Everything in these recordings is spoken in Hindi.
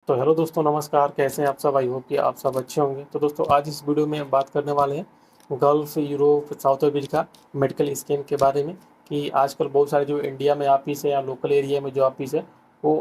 तो हेलो दोस्तों, नमस्कार। कैसे हैं आप सब? आई होप कि आप सब अच्छे होंगे। तो दोस्तों, आज इस वीडियो में हम बात करने वाले हैं gulf, Europe, south America medical scheme के बारे में। कि आजकल बहुत सारे जो इंडिया में ऑफिस है या लोकल एरिया में जो ऑफिस है वो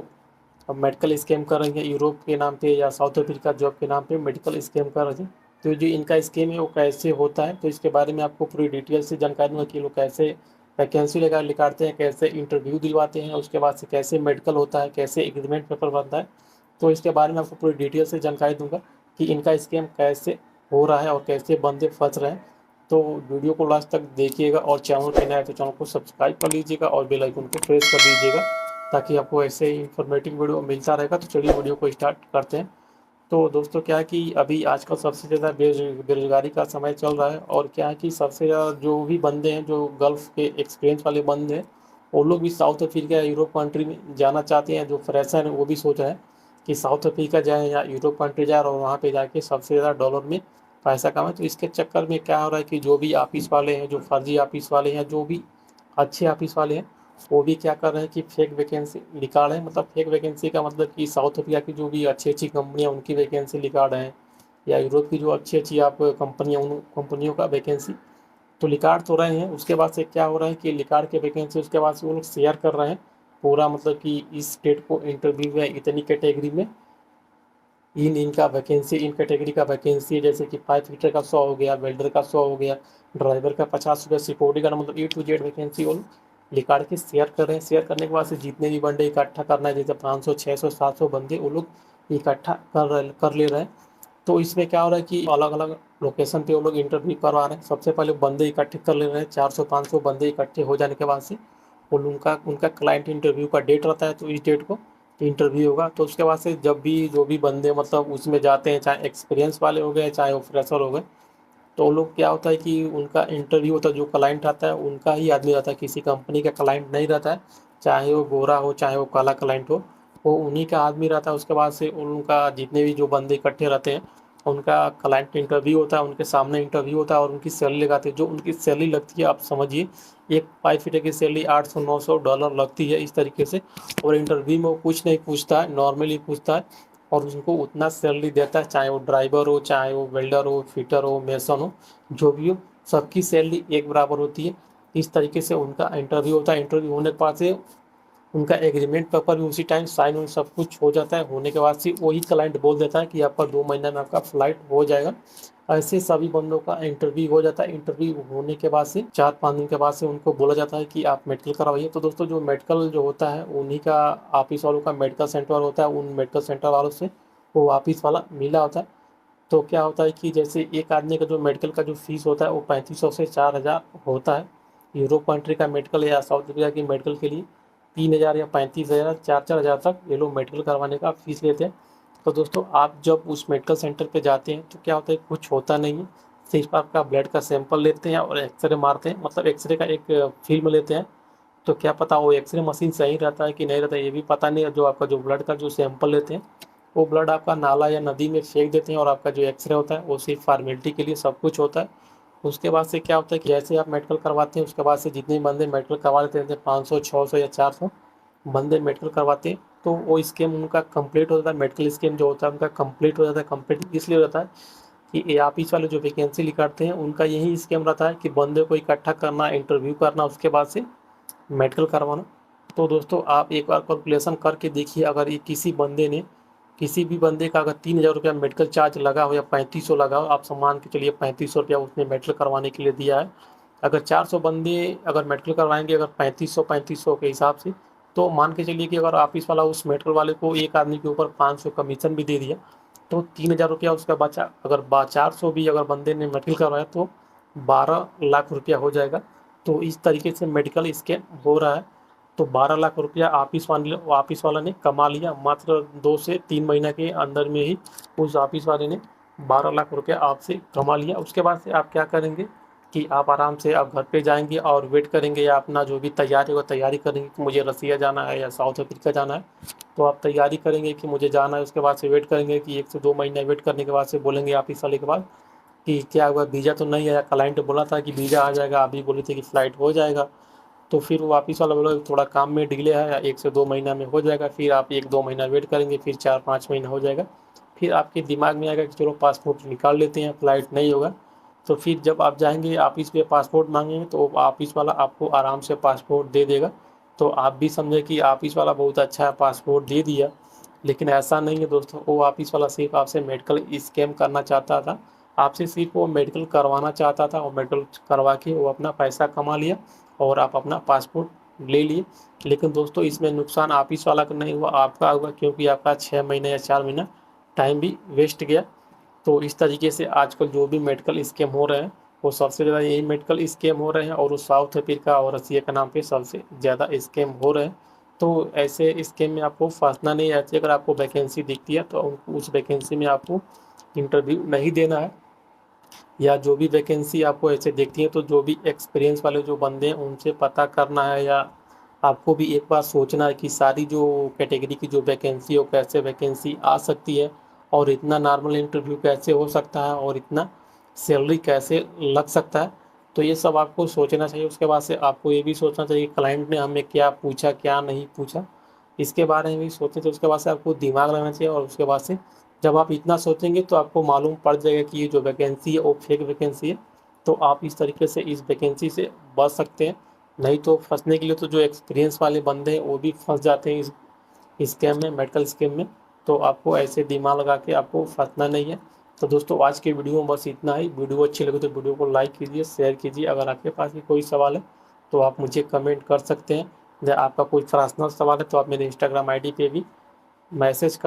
अब मेडिकल स्कीम कर रही है यूरोप के नाम पे या साउथ अफ्रीका जॉब के नाम पे मेडिकल स्कीम कर रही है। तो जो इनका स्कीम है वो कैसे होता है, तो इसके बारे में आपको पूरी डिटेल से जानकारी दूंगा कि लोग कैसे वैकेंसी लगा निकालते हैं, कैसे इंटरव्यू दिलवाते हैं, उसके बाद से कैसे मेडिकल होता है, कैसे एग्रीमेंट पेपर बनता है। तो इसके बारे में आपको पूरी डिटेल से जानकारी दूंगा कि इनका स्कीम कैसे हो रहा है और कैसे बंदे फंस रहे हैं। तो वीडियो को लास्ट तक देखिएगा और चैनल पे नया है तो चैनल को सब्सक्राइब कर लीजिएगा और बेल आइकन को प्रेस कर दीजिएगा ताकि आपको ऐसे ही इंफॉर्मेटिव वीडियो मिलता रहेगा। तो चलिए वीडियो को स्टार्ट करते हैं। तो दोस्तों, क्या है कि अभी आजकल सबसे ज़्यादा बेरोजगारी का समय चल रहा है और क्या है कि सबसे ज़्यादा जो भी बंदे हैं, जो गल्फ़ के एक्सपीरियंस वाले बंदे हैं, वो लोग भी साउथ अफ्रीका या यूरोप कंट्री में जाना चाहते हैं। जो फ्रेशर हैं वो भी सोच रहे हैं कि साउथ अफ्रीका जाएँ या यूरोप कंट्री जाए और वहाँ पे जाके सबसे ज़्यादा डॉलर में पैसा कमाएँ। तो इसके चक्कर में क्या हो रहा है कि जो भी ऑफिस वाले हैं, जो फर्जी ऑफिस वाले हैं, जो भी अच्छे ऑफिस वाले हैं, वो भी क्या कर रहे हैं कि फेक वैकेंसी निकाल रहे हैं। मतलब फेक वैकेंसी का मतलब कि साउथ अफ्रीका की जो भी अच्छी अच्छी कंपनियां उनकी वैकेंसी निकाल रहे हैं या यूरोप की जो अच्छी अच्छी आप कंपनियां उन कंपनियों का वैकेंसी तो निकाल तो रहे हैं। उसके बाद से क्या हो रहा है कि निकाल के वैकेंसी उसके बाद से वो लोग शेयर कर रहे हैं पूरा, मतलब कि इस स्टेट को इंटरव्यू है इतनी कैटेगरी में, इन इनका वैकेंसी, इन कैटेगरी का वैकेंसी है। जैसे कि 5 फीटर का 100 हो गया, वेल्डर का 100 हो गया, ड्राइवर का 50 रुपया, सिक्योरिटी का, मतलब A to Z वैकेंसी वो निकाल के शेयर कर रहे हैं। शेयर करने के बाद से जितने भी बंदे इकट्ठा करना है, जैसे 500, 600, 700 बंदे वो लोग इकट्ठा कर ले रहे हैं। तो इसमें क्या हो रहा है कि अलग अलग लोकेशन पे वो लोग इंटरव्यू करवा रहे हैं। सबसे पहले बंदे इकट्ठे कर ले रहे हैं, 400-500 बंदे इकट्ठे हो जाने के बाद से वो उनका उनका क्लाइंट इंटरव्यू का डेट रहता है, तो इस डेट को इंटरव्यू होगा। तो उसके बाद से जब भी जो भी बंदे मतलब उसमें जाते हैं, चाहे एक्सपीरियंस वाले हो गए चाहे वो फ्रेशर हो गए, तो वो लोग क्या होता है कि उनका इंटरव्यू होता है, जो क्लाइंट आता है उनका ही आदमी रहता है, किसी कंपनी का क्लाइंट नहीं रहता है। चाहे वो गोरा हो चाहे वो काला क्लाइंट हो, वो उन्हीं का आदमी रहता है। उसके बाद से उनका जितने भी जो बंदे इकट्ठे रहते हैं उनका क्लाइंट इंटरव्यू होता है, उनके सामने इंटरव्यू होता है और उनकी सैलरी लगाते हैं। जो उनकी सैलरी लगती है आप समझिए, एक 5 फीटर की सैलरी $800-900 लगती है इस तरीके से। और इंटरव्यू में वो कुछ नहीं पूछता है, नॉर्मली पूछता है और उनको उतना सैलरी देता है, चाहे वो ड्राइवर हो चाहे वो वेल्डर हो, फिटर हो, मेसन हो, जो भी हो, सबकी सैलरी एक बराबर होती है। इस तरीके से उनका इंटरव्यू होता है। इंटरव्यू होने के बाद से उनका एग्रीमेंट पेपर भी उसी टाइम साइन उन सब कुछ हो जाता है। होने के बाद से वही क्लाइंट बोल देता है कि आपका 2 महीना में आपका फ्लाइट हो जाएगा। ऐसे सभी बंदों का इंटरव्यू हो जाता है। इंटरव्यू होने के बाद से 4-5 दिन के बाद से उनको बोला जाता है कि आप मेडिकल करवाइए। तो दोस्तों, जो मेडिकल जो होता है उन्हीं का ऑफिस वालों का मेडिकल सेंटर होता है। उन मेडिकल सेंटर वालों से वो ऑफिस वाला मिला होता है। तो क्या होता है कि जैसे एक आदमी का जो मेडिकल का जो फीस होता है वो 3500 से 4000 होता है। यूरोप कंट्री का मेडिकल या साउथ अफ्रीका की मेडिकल के लिए 3000 या 35,000, 4-4 हज़ार तक ये लोग मेडिकल करवाने का फीस लेते हैं। तो दोस्तों, आप जब उस मेडिकल सेंटर पे जाते हैं तो क्या होता है, कुछ होता नहीं है। सिर्फ आपका ब्लड का सैंपल लेते हैं और एक्सरे मारते हैं, मतलब एक्सरे का एक फिल्म लेते हैं। तो क्या पता वो एक्सरे मशीन सही रहता है कि नहीं रहता है ये भी पता नहीं है। जो आपका जो ब्लड का जो सैंपल लेते हैं वो ब्लड आपका नाला या नदी में फेंक देते हैं और आपका जो एक्सरे होता है वो सिर्फ फॉर्मेलिटी के लिए सब कुछ होता है। उसके बाद से क्या होता है कि जैसे आप मेडिकल करवाते हैं उसके बाद से जितने बंदे मेडिकल करवा लेते हैं, 500, 600 या 400 बंदे मेडिकल करवाते हैं, तो वो स्कीम उनका कंप्लीट हो जाता है। मेडिकल स्कीम जो होता है उनका कंप्लीट हो जाता है। कंप्लीट इसलिए होता है कि ये ऑफिस वाले जो वैकेंसी निकालते हैं उनका यही स्कीम रहता है कि बंदे को इकट्ठा करना, इंटरव्यू करना, उसके बाद से मेडिकल करवाना। तो दोस्तों, आप एक बार कैलकुलेशन करके देखिए, अगर ये किसी भी बंदे का अगर 3000 रुपया मेडिकल चार्ज लगा हो या 3500 लगा हो, आप मान के चलिए 3500 रुपया उसने मेडिकल करवाने के लिए दिया है। अगर 400 बंदे अगर मेडिकल करवाएंगे, अगर 3500 के हिसाब से, तो मान के चलिए कि अगर ऑफिस वाला उस मेडिकल वाले को एक आदमी के ऊपर 500 कमीशन भी दे दिया तो 3000 रुपया उसका बचा। अगर 400 भी अगर बंदे ने मेडिकल करवाया तो 12 लाख रुपया हो जाएगा। तो इस तरीके से मेडिकल स्कैम हो रहा है। तो 12 लाख रुपया ऑफिस वाला ने कमा लिया मात्र 2 से 3 महीना के अंदर में ही। उस ऑफिस वाले ने 12 लाख रुपया आपसे कमा लिया। उसके बाद से आप क्या करेंगे कि आप आराम से आप घर पे जाएंगे और वेट करेंगे या अपना जो भी तैयारी होगा तैयारी करेंगे कि मुझे रसिया जाना है या साउथ अफ्रीका जाना है। तो आप तैयारी करेंगे कि मुझे जाना है। उसके बाद से वेट करेंगे कि 1 से 2 महीने वेट करने के बाद से बोलेंगे ऑफिस वाले के बाद कि क्या हुआ, वीज़ा तो नहीं आया। क्लाइंट बोला था कि वीज़ा आ जाएगा, आप भी बोले थे कि फ़्लाइट हो जाएगा। तो फिर वो ऑफिस वाला बोला थोड़ा काम में डिले है, या 1 से 2 महीना में हो जाएगा। फिर आप 1-2 महीना वेट करेंगे, फिर 4-5 महीना हो जाएगा। फिर आपके दिमाग में आएगा कि चलो पासपोर्ट निकाल लेते हैं, फ्लाइट नहीं होगा। तो फिर जब आप जाएंगे ऑफिस पे पासपोर्ट मांगेंगे, तो ऑफिस वाला आपको आराम से पासपोर्ट दे देगा। तो आप भी समझे कि ऑफिस वाला बहुत अच्छा है, पासपोर्ट दे दिया। लेकिन ऐसा नहीं है दोस्तों, वो ऑफिस वाला सिर्फ आपसे मेडिकल स्कैम करना चाहता था। आपसे सिर्फ वो मेडिकल करवाना चाहता था, और मेडिकल करवा के वो अपना पैसा कमा लिया और आप अपना पासपोर्ट ले लिए। लेकिन दोस्तों इसमें नुकसान ऑफिस वाला का नहीं हुआ, आपका हुआ, क्योंकि आपका 6 महीने या 4 महीना टाइम भी वेस्ट गया। तो इस तरीके से आजकल जो भी मेडिकल स्कैम हो रहे हैं, वो सबसे ज़्यादा यही मेडिकल स्कैम हो रहे हैं, और वो साउथ अफ्रीका और रसिया के नाम पे सबसे ज़्यादा स्कैम हो रहे हैं। तो ऐसे स्कैम में आपको फंसना नहीं है। अगर आपको वैकेंसी दिखती है तो उस वैकेंसी में आपको इंटरव्यू नहीं देना है, या जो भी वैकेंसी आपको ऐसे देखती है तो जो भी एक्सपीरियंस वाले जो बंदे हैं उनसे पता करना है, या आपको भी एक बार सोचना है कि सारी जो कैटेगरी की जो वैकेंसी है वो कैसे वैकेंसी आ सकती है, और इतना नॉर्मल इंटरव्यू कैसे हो सकता है, और इतना सैलरी कैसे लग सकता है। तो ये सब आपको सोचना चाहिए। उसके बाद से आपको ये भी सोचना चाहिए क्लाइंट ने हमें क्या पूछा क्या नहीं पूछा, इसके बारे में भी सोचना चाहिए। उसके बाद से आपको दिमाग लगाना चाहिए, और उसके बाद से जब आप इतना सोचेंगे तो आपको मालूम पड़ जाएगा कि ये जो वैकेंसी है वो फेक वैकेंसी है। तो आप इस तरीके से इस वैकेंसी से बच सकते हैं। नहीं तो फंसने के लिए तो जो एक्सपीरियंस वाले बंदे हैं वो भी फंस जाते हैं इस स्कैम में, मेडिकल स्कैम में। तो आपको ऐसे दिमाग लगा के आपको फंसना नहीं है। तो दोस्तों आज के वीडियो में बस इतना ही। वीडियो अच्छी लगे तो वीडियो को लाइक कीजिए, शेयर कीजिए। अगर आपके पास भी कोई सवाल है तो आप मुझे कमेंट कर सकते हैं। या आपका कोई पर्सनल सवाल है तो आप मेरे इंस्टाग्राम आईडी पे भी मैसेज कर